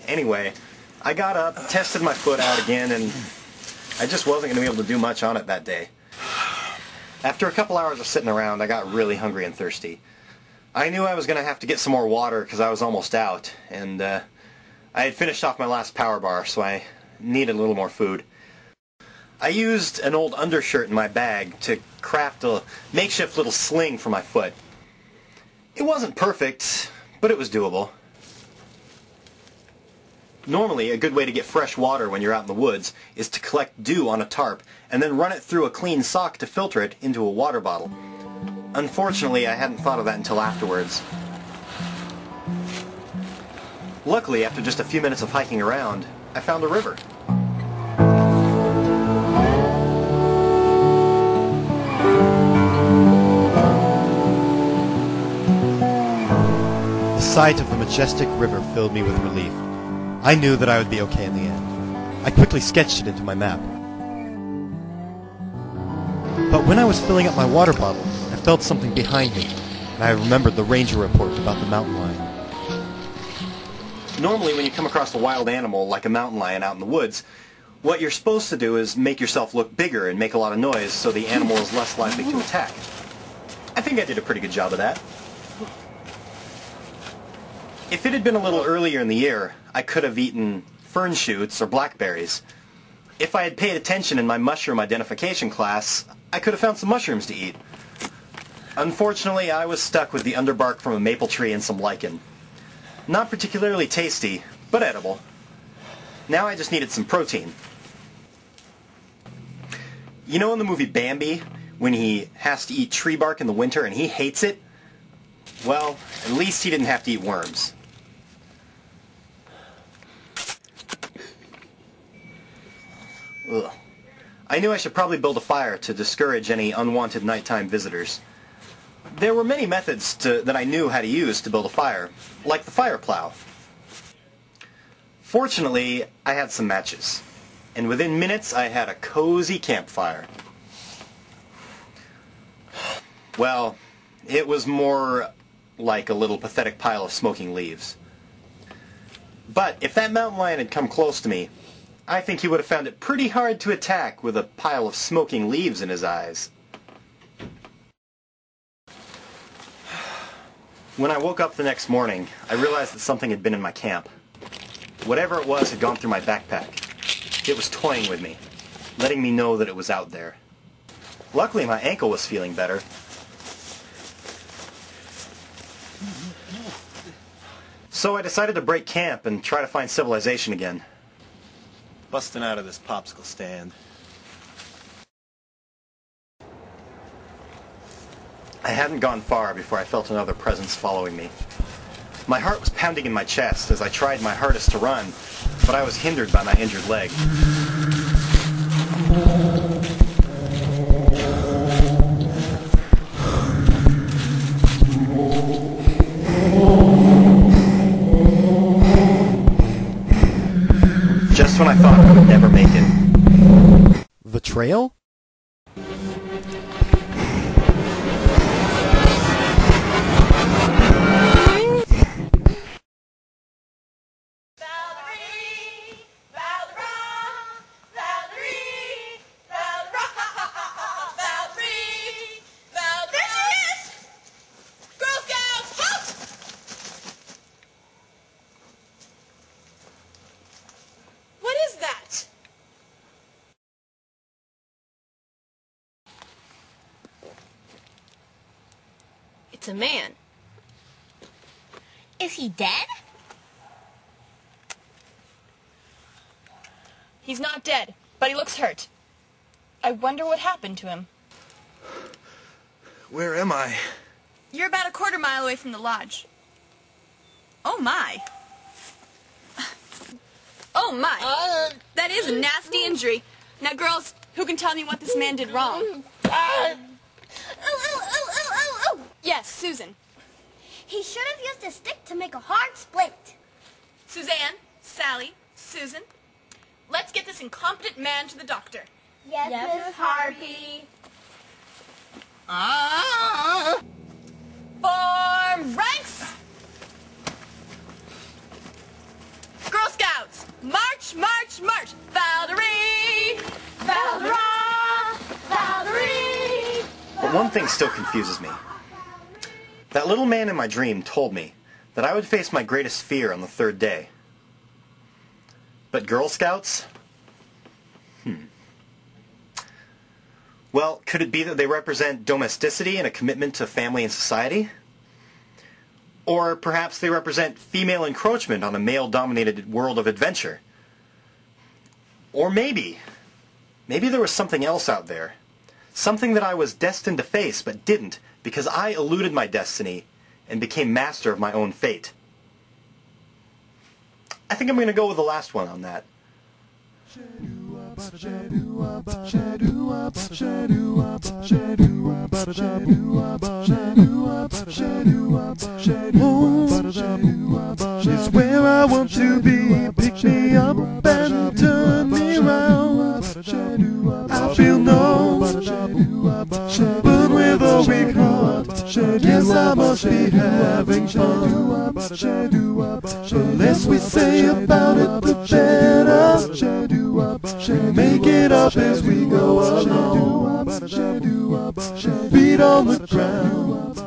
Anyway, I got up, tested my foot out again, and I just wasn't going to be able to do much on it that day. After a couple hours of sitting around, I got really hungry and thirsty. I knew I was going to have to get some more water because I was almost out, and I had finished off my last power bar, so I needed a little more food. I used an old undershirt in my bag to craft a makeshift little sling for my foot. It wasn't perfect, but it was doable. Normally, a good way to get fresh water when you're out in the woods is to collect dew on a tarp and then run it through a clean sock to filter it into a water bottle. Unfortunately, I hadn't thought of that until afterwards. Luckily, after just a few minutes of hiking around, I found a river. The sight of the majestic river filled me with relief. I knew that I would be okay in the end. I quickly sketched it into my map. But when I was filling up my water bottle, I felt something behind me, and I remembered the ranger report about the mountain lion. Normally, when you come across a wild animal like a mountain lion out in the woods, what you're supposed to do is make yourself look bigger and make a lot of noise so the animal is less likely to attack. I think I did a pretty good job of that. If it had been a little earlier in the year, I could have eaten fern shoots or blackberries. If I had paid attention in my mushroom identification class, I could have found some mushrooms to eat. Unfortunately, I was stuck with the underbark from a maple tree and some lichen. Not particularly tasty, but edible. Now I just needed some protein. You know in the movie Bambi, when he has to eat tree bark in the winter and he hates it? Well, at least he didn't have to eat worms. Ugh. I knew I should probably build a fire to discourage any unwanted nighttime visitors. There were many methods that I knew how to use to build a fire, like the fire plow. Fortunately, I had some matches, and within minutes I had a cozy campfire. Well, it was more like a little pathetic pile of smoking leaves. But if that mountain lion had come close to me, I think he would have found it pretty hard to attack with a pile of smoking leaves in his eyes. When I woke up the next morning, I realized that something had been in my camp. Whatever it was had gone through my backpack. It was toying with me, letting me know that it was out there. Luckily, my ankle was feeling better. So I decided to break camp and try to find civilization again. Busting out of this popsicle stand. I hadn't gone far before I felt another presence following me. My heart was pounding in my chest as I tried my hardest to run, but I was hindered by my injured leg. Just when I thought I would never make it. The trail? It's a man. Is he dead? He's not dead, but he looks hurt. I wonder what happened to him. Where am I? You're about a quarter mile away from the lodge. Oh my. Oh my. That is a nasty injury. Now girls, who can tell me what this man did wrong? Yes, Susan. He should have used a stick to make a hard splint. Suzanne, Sally, Susan, let's get this incompetent man to the doctor. Yes, Miss Harvey. Form ranks! Girl Scouts! thing still confuses me. That little man in my dream told me that I would face my greatest fear on the third day. But Girl Scouts? Well, could it be that they represent domesticity and a commitment to family and society? Or perhaps they represent female encroachment on a male-dominated world of adventure? Or maybe there was something else out there. Something that I was destined to face but didn't because I eluded my destiny and became master of my own fate. I think I'm going to go with the last one on that. It's where I want to be. Pick me up and turn me round. I feel no burn with a weak heart. Yes, I must be having fun. The less we say about it, the better. Make it up as we go along. Feet on the ground.